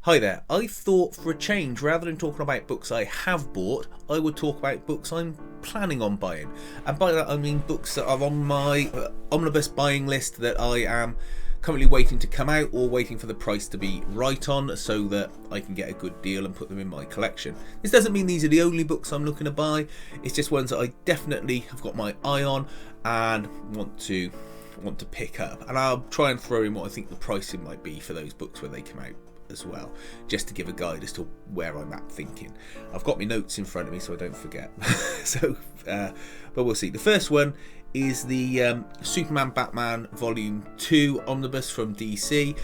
Hi there. I thought for a change, rather than talking about books I have bought, I would talk about books I'm planning on buying. And by that I mean books that are on my omnibus buying list that I am currently waiting to come out or waiting for the price to be right on so that I can get a good deal and put them in my collection. This doesn't mean these are the only books I'm looking to buy. It's just ones that I definitely have got my eye on and want to pick up. And I'll try and throw in what I think the pricing might be for those books when they come out as well, just to give a guide as to where I'm at thinking. I've got my notes in front of me so I don't forget. But we'll see. The first one is the Superman Batman Volume 2 Omnibus from DC.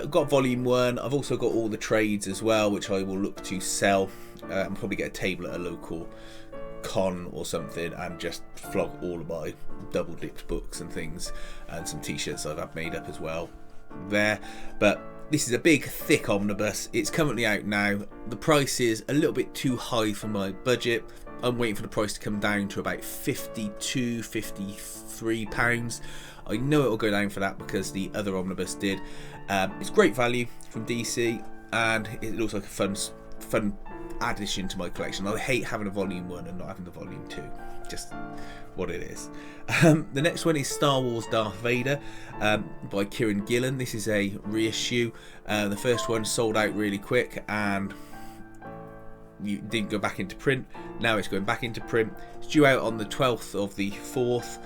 Got Volume 1. I've also got all the trades as well, which I will look to sell and probably get a table at a local con or something and just flog all of my double dipped books and things, and some t-shirts I've had made up as well there. But this is a big thick omnibus. It's currently out now. The price is a little bit too high for my budget. I'm waiting for the price to come down to about £52-53. I know it'll go down for that because the other omnibus did. It's great value from DC and it looks like a fun addition to my collection. I hate having a volume 1 and not having the volume 2. Just what it is. The next one is Star Wars Darth Vader by Kieran Gillen. This is a reissue. The first one sold out really quick and you didn't go back into print. Now it's going back into print. It's due out on the 12th of the 4th,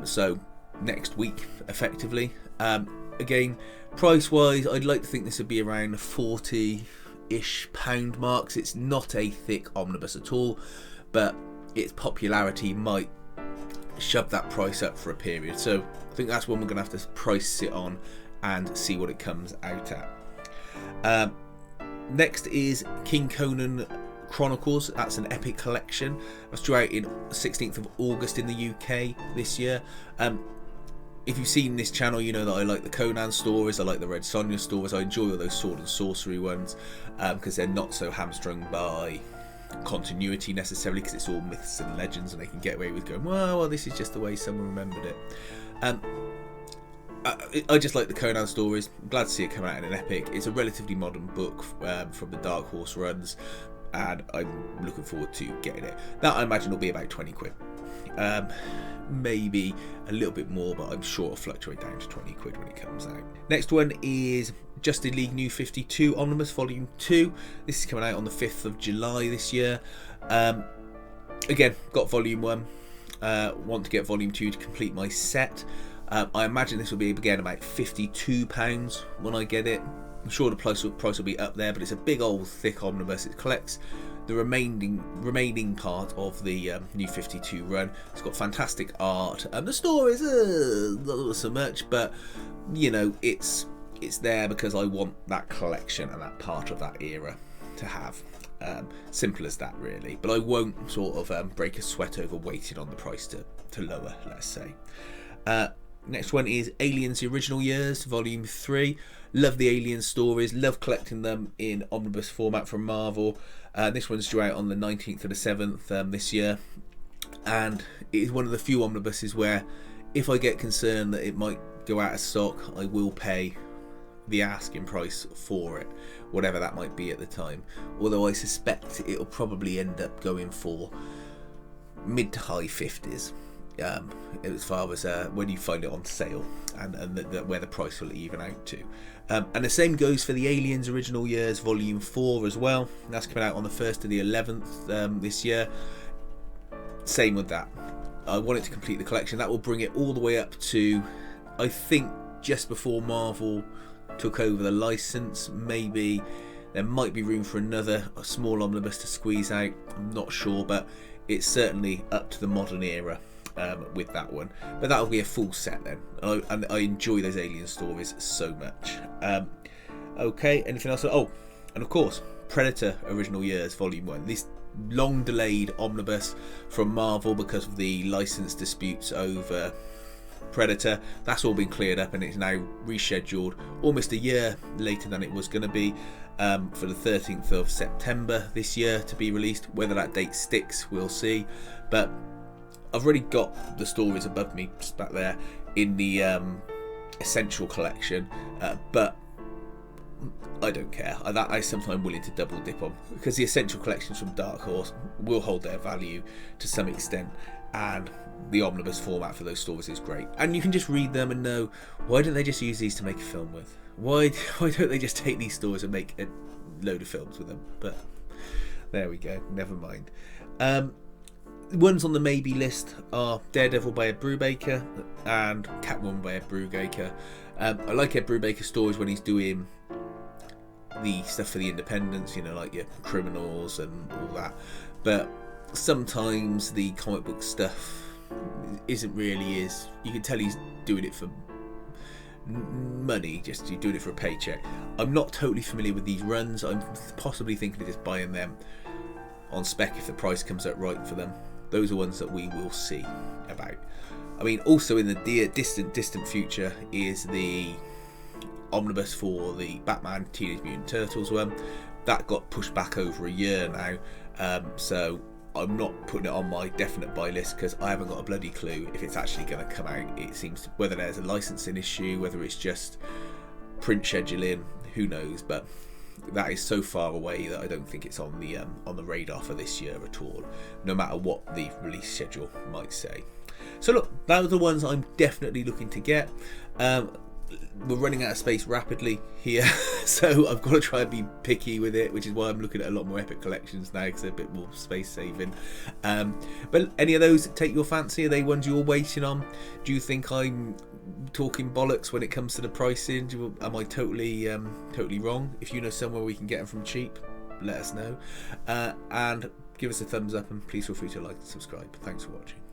so next week effectively. Again, price wise I'd like to think this would be around 40-ish pound marks. It's not a thick omnibus at all, but its popularity might shove that price up for a period, so I think that's one we're going to have to price it on and see what it comes out at. Next is King Conan Chronicles. That's an epic collection. That's due out in 16th of August in the UK this year. If you've seen this channel, you know that I like the Conan stories, I like the Red Sonja stories, I enjoy all those sword and sorcery ones because they're not so hamstrung by continuity necessarily, because it's all myths and legends and they can get away with going, well, this is just the way someone remembered it. I just like the Conan stories. I'm glad to see it come out in an epic. It's a relatively modern book from the Dark Horse runs and I'm looking forward to getting it. That I imagine will be about 20 quid. Maybe a little bit more, but I'm sure it'll fluctuate down to 20 quid when it comes out. Next one is Justice League New 52 Omnibus Volume 2. This is coming out on the 5th of July this year. Again, got Volume 1. Want to get Volume 2 to complete my set. I imagine this will be again about £52 when I get it. I'm sure the price will be up there, but it's a big old thick omnibus. It collects the remaining part of the New 52 run. It's got fantastic art and the stories not so much, but you know it's there because I want that collection and that part of that era to have. Simple as that really, but I won't sort of break a sweat over waiting on the price to lower, let's say. Next one is Aliens The Original Years Volume 3. Love the Alien stories, love collecting them in omnibus format from Marvel. This one's due out on the 19th of the 7th this year, and it is one of the few omnibuses where if I get concerned that it might go out of stock, I will pay the asking price for it, whatever that might be at the time, although I suspect it'll probably end up going for mid to high 50s as far as when you find it on sale and where the price will even out to. And the same goes for the Aliens Original Years Volume 4 as well. That's coming out on the 1st to the 11th this year. Same with that. I want it to complete the collection. That will bring it all the way up to, I think, just before Marvel took over the license. Maybe there might be room for a small omnibus to squeeze out. I'm not sure, but it's certainly up to the modern era with that one. But that'll be a full set then. And I enjoy those alien stories so much. Okay, anything else? Oh, and of course, Predator Original Years Volume 1. This long delayed omnibus from Marvel because of the license disputes over Predator. That's all been cleared up and it's now rescheduled almost a year later than it was going to be, for the 13th of September this year to be released. Whether that date sticks, we'll see. But I've already got the stories above me just back there in the Essential collection, but I don't care. That I sometimes willing to double dip on, because the Essential Collections from Dark Horse will hold their value to some extent, and the omnibus format for those stories is great. And you can just read them and know, why don't they just use these to make a film with? Why don't they just take these stories and make a load of films with them? But there we go, never mind. Ones on the maybe list are Daredevil by Ed Brubaker and Catwoman by Ed Brubaker. I like Ed Brubaker's stories when he's doing the stuff for the independents, you know, like your Criminals and all that. But sometimes the comic book stuff isn't really his. You can tell he's doing it for money, just he's doing it for a paycheck. I'm not totally familiar with these runs. I'm possibly thinking of just buying them on spec if the price comes out right for them. Those are ones that we will see about. I mean, also in the distant future is the omnibus for the Batman Teenage Mutant Turtles one. That got pushed back over a year now, so I'm not putting it on my definite buy list because I haven't got a bloody clue if it's actually going to come out. It seems whether there's a licensing issue, whether it's just print scheduling, who knows, but that is so far away that I don't think it's on the radar for this year at all, no matter what the release schedule might say. So look, those are the ones I'm definitely looking to get. We're running out of space rapidly here, so I've got to try and be picky with it, which is why I'm looking at a lot more Epic Collections now because they're a bit more space saving. But any of those take your fancy? Are they ones you're waiting on? Do you think I'm talking bollocks when it comes to the pricing? Am I totally wrong? If you know somewhere we can get them from cheap, let us know, and give us a thumbs up, and please feel free to like and subscribe. Thanks for watching.